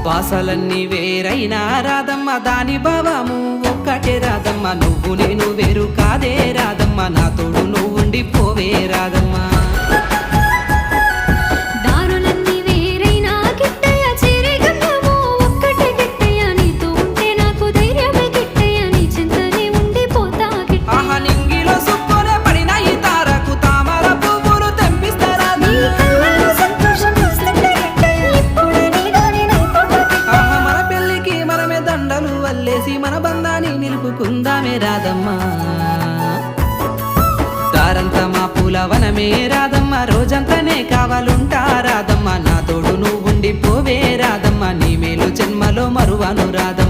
బాసలన్నీ వేరైనా రాదమ్మ దాని భావము ఒక్కటే రాదమ్మ నువ్వు నేను వేరు కాదే రాదమ్మ నా తోడు నువ్వు ఉండిపోవే రాదమ్మ మన బంధాన్ని నిలుపుకుందామే రాదమ్మా దారంతా మా పూలవనమే రాదమ్మ రోజంతానే కావాలుంటా రాదమ్మ నా తోడు నువ్వు ఉండిపోవే రాదమ్మ నీ మేలు జన్మలో మరువను రాదమ్మ